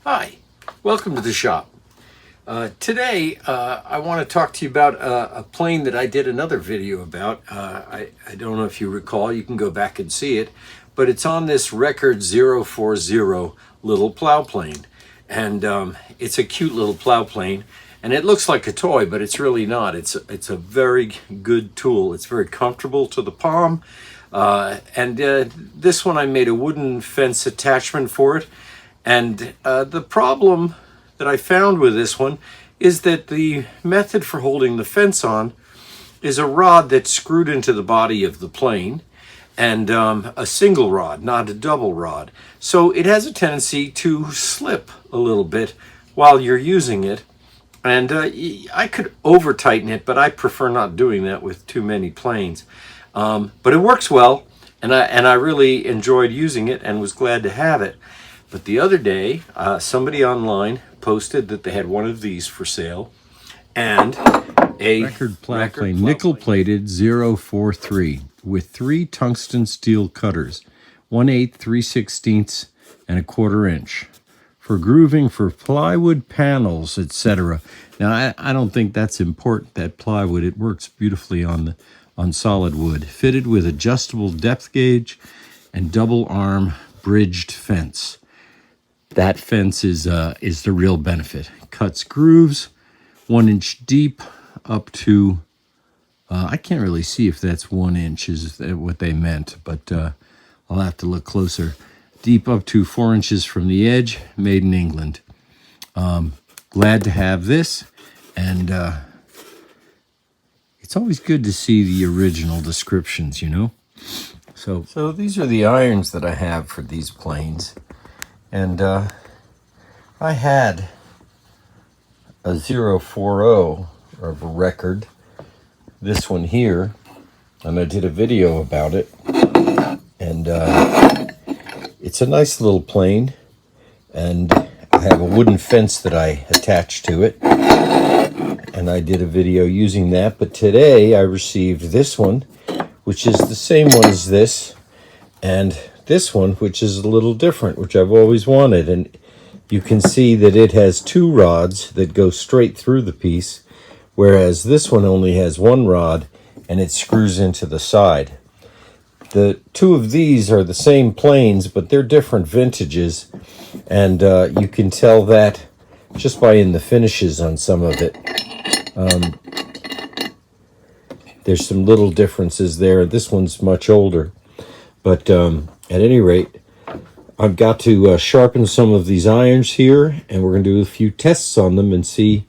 Hi, welcome to the shop. Today I want to talk to you about a plane that I did another video about. I don't know if you recall, you can go back and see it, but it's on this Record 040 little plow plane. And it's a cute little plow plane, and it looks like a toy, but it's really not. It's a very good tool. It's very comfortable to the palm. This one, I made a wooden fence attachment for it. And the problem that I found with this one is that the method for holding the fence on is a rod that's screwed into the body of the plane, and a single rod, not a double rod. So it has a tendency to slip a little bit while you're using it. And I could over tighten it, but I prefer not doing that with too many planes. But it works well, and I really enjoyed using it and was glad to have it. But the other day, somebody online posted that they had one of these for sale, and a record plow plane, nickel-plated 043 with 3 tungsten steel cutters, 1/8, 3/16, and 1/4 inch, for grooving for plywood panels, etc. Now, I don't think that's important, that plywood. It works beautifully on solid wood. Fitted with adjustable depth gauge and double arm bridged fence. That fence is the real benefit. Cuts grooves 1 inch deep up to, I can't really see if that's 1 inch is what they meant, but I'll have to look closer. Deep up to 4 inches from the edge, made in England. Glad to have this, and it's always good to see the original descriptions, you know? So these are the irons that I have for these planes. And I had a 040 of a Record, this one here, and I did a video about it. And it's a nice little plane, and I have a wooden fence that I attached to it, and I did a video using that. But today I received this one, which is the same one as this, and this one, which is a little different, which I've always wanted. And you can see that it has 2 rods that go straight through the piece, whereas this one only has 1 rod and it screws into the side. The 2 of these are the same planes, but they're different vintages, and you can tell that just by in the finishes on some of it. There's some little differences there. This one's much older, but at any rate, I've got to sharpen some of these irons here, and we're going to do a few tests on them and see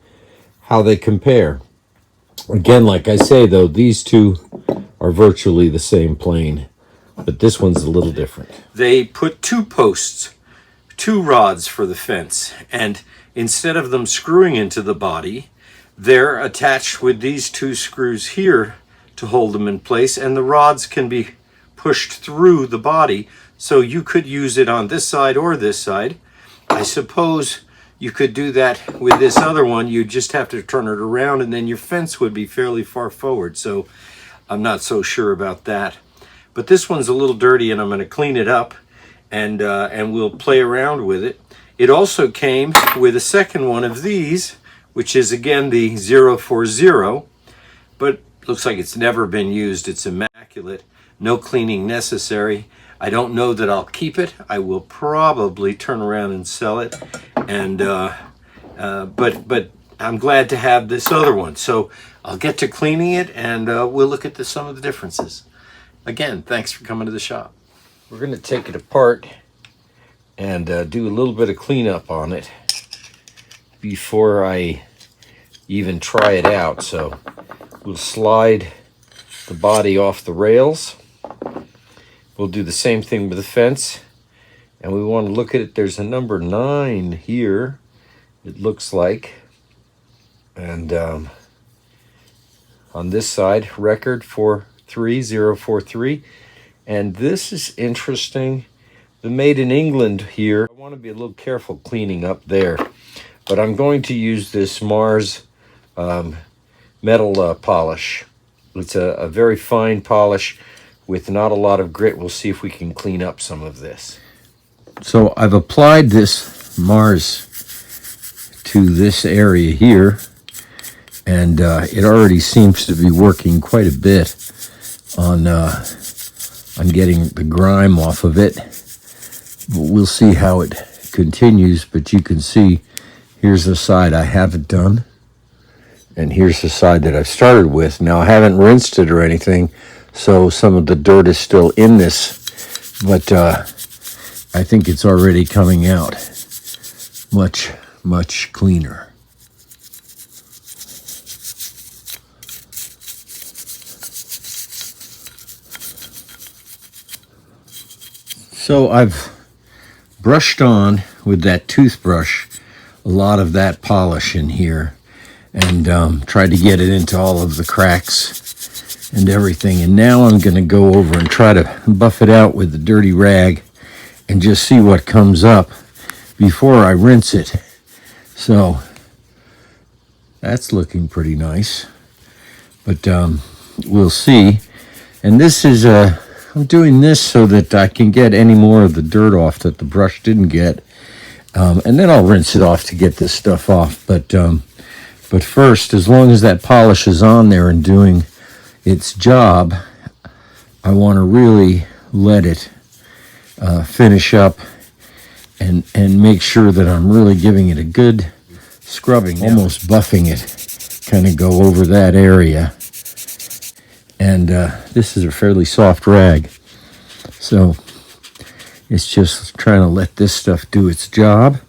how they compare. Again, like I say, though, these 2 are virtually the same plane, but this one's a little different. They put 2 posts, 2 rods for the fence, and instead of them screwing into the body, they're attached with these 2 screws here to hold them in place, and the rods can be pushed through the body, so you could use it on this side or this side. I suppose you could do that with this other one. You just have to turn it around, and then your fence would be fairly far forward, so I'm not so sure about that. But this one's a little dirty, and I'm going to clean it up, and we'll play around with it. It also came with a second one of these, which is again the 040, but looks like it's never been used. It's immaculate. No cleaning necessary. I don't know that I'll keep it. I will probably turn around and sell it. And but I'm glad to have this other one. So I'll get to cleaning it, and we'll look at some of the differences. Again, thanks for coming to the shop. We're going to take it apart and do a little bit of cleanup on it before I even try it out. So we'll slide the body off the rails. We'll do the same thing with the fence, and we want to look at it. There's a number 9 here, it looks like, and on this side, Record 043, and this is interesting. The made in England here. I want to be a little careful cleaning up there, but I'm going to use this Mars metal polish. It's a very fine polish with not a lot of grit. We'll see if we can clean up some of this. So I've applied this Mars to this area here, and it already seems to be working quite a bit on getting the grime off of it. But we'll see how it continues. But you can see here's the side I haven't done, and here's the side that I've started with. Now I haven't rinsed it or anything, so some of the dirt is still in this, but I think it's already coming out much, much cleaner. So I've brushed on with that toothbrush a lot of that polish in here, and tried to get it into all of the cracks and everything. And now I'm going to go over and try to buff it out with the dirty rag and just see what comes up before I rinse it. So that's looking pretty nice, but we'll see. And this is I'm doing this so that I can get any more of the dirt off that the brush didn't get, and then I'll rinse it off to get this stuff off. But first, as long as that polish is on there and doing its job, I want to really let it finish up and make sure that I'm really giving it a good scrubbing, almost buffing it, kind of go over that area. And this is a fairly soft rag, so it's just trying to let this stuff do its job.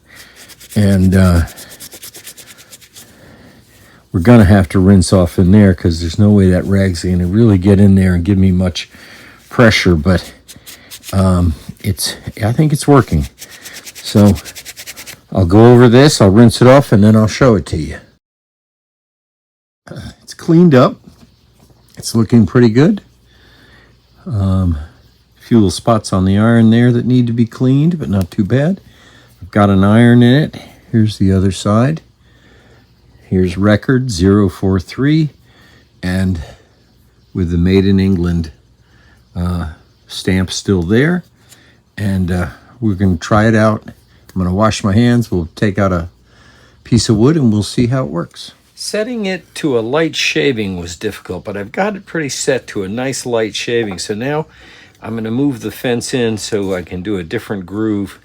And we're going to have to rinse off in there because there's no way that rag's going to really get in there and give me much pressure, but I think it's working. So I'll go over this, I'll rinse it off, and then I'll show it to you. It's cleaned up. It's looking pretty good. A few little spots on the iron there that need to be cleaned, but not too bad. I've got an iron in it. Here's the other side. Here's record 043, and with the Made in England stamp still there. And we're going to try it out. I'm going to wash my hands. We'll take out a piece of wood and we'll see how it works. Setting it to a light shaving was difficult, but I've got it pretty set to a nice light shaving. So now I'm going to move the fence in so I can do a different groove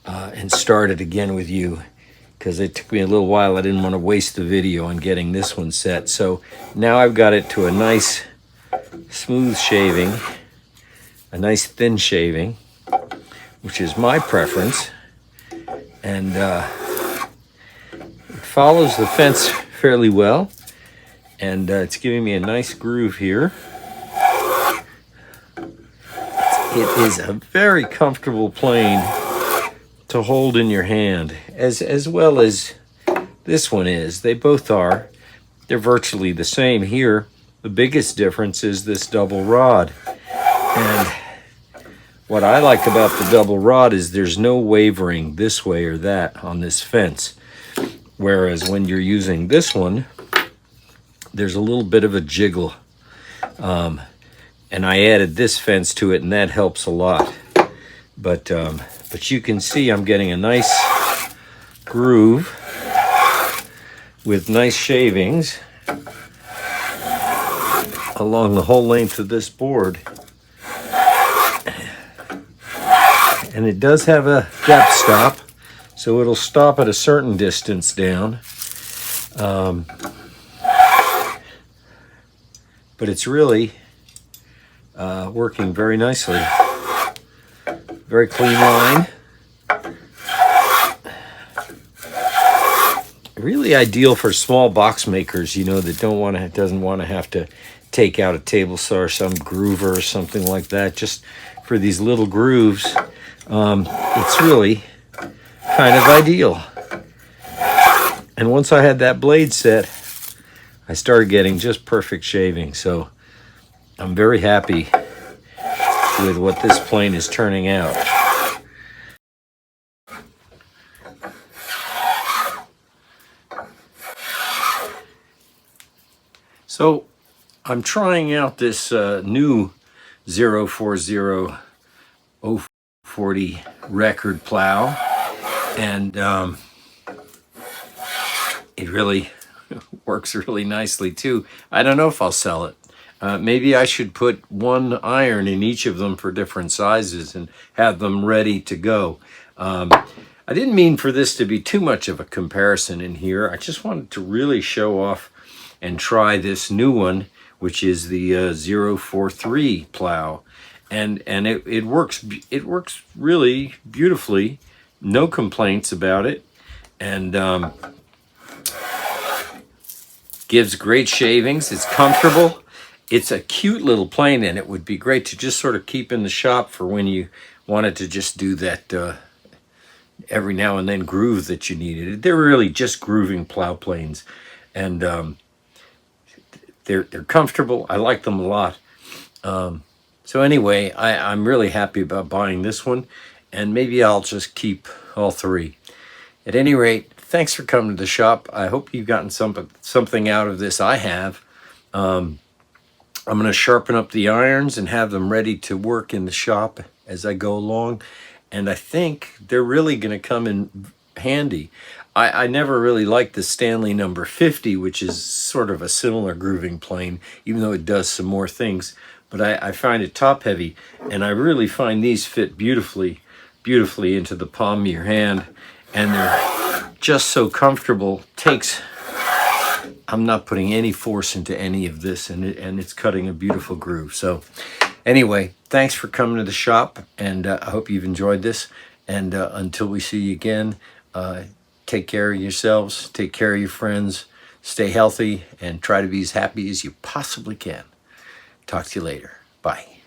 and start it again with you, because it took me a little while. I didn't want to waste the video on getting this one set. So now I've got it to a nice smooth shaving, a nice thin shaving, which is my preference. And it follows the fence fairly well, and it's giving me a nice groove here. It is a very comfortable plane to hold in your hand, as well as this one is. They both are. They're virtually the same here. The biggest difference is this double rod. And what I like about the double rod is there's no wavering this way or that on this fence. Whereas when you're using this one, there's a little bit of a jiggle. And I added this fence to it, and that helps a lot. But you can see I'm getting a nice groove with nice shavings along the whole length of this board. And it does have a depth stop, so it'll stop at a certain distance down. But it's really working very nicely. Very clean line. Really ideal for small box makers, you know, that doesn't want to have to take out a table saw or some groover or something like that. Just for these little grooves, it's really kind of ideal. And once I had that blade set, I started getting just perfect shaving. So I'm very happy with what this plane is turning out. So I'm trying out this new 040 record plow, and it really works really nicely too. I don't know if I'll sell it. Maybe I should put one iron in each of them for different sizes and have them ready to go. I didn't mean for this to be too much of a comparison in here. I just wanted to really show off and try this new one, which is the 043 plow. And it works really beautifully. No complaints about it. And gives great shavings. It's comfortable. It's a cute little plane, and it would be great to just sort of keep in the shop for when you wanted to just do that every now and then groove that you needed. They're really just grooving plow planes, and they're comfortable. I like them a lot. So anyway, I'm really happy about buying this one, and maybe I'll just keep all three. At any rate, thanks for coming to the shop. I hope you've gotten something out of this. I have. I'm going to sharpen up the irons and have them ready to work in the shop as I go along. And I think they're really going to come in handy. I never really liked the Stanley number 50, which is sort of a similar grooving plane, even though it does some more things. But I find it top heavy, and I really find these fit beautifully into the palm of your hand. And they're just so comfortable. I'm not putting any force into any of this, and it's cutting a beautiful groove. So anyway, thanks for coming to the shop, and I hope you've enjoyed this. And until we see you again, take care of yourselves, take care of your friends, stay healthy, and try to be as happy as you possibly can. Talk to you later. Bye.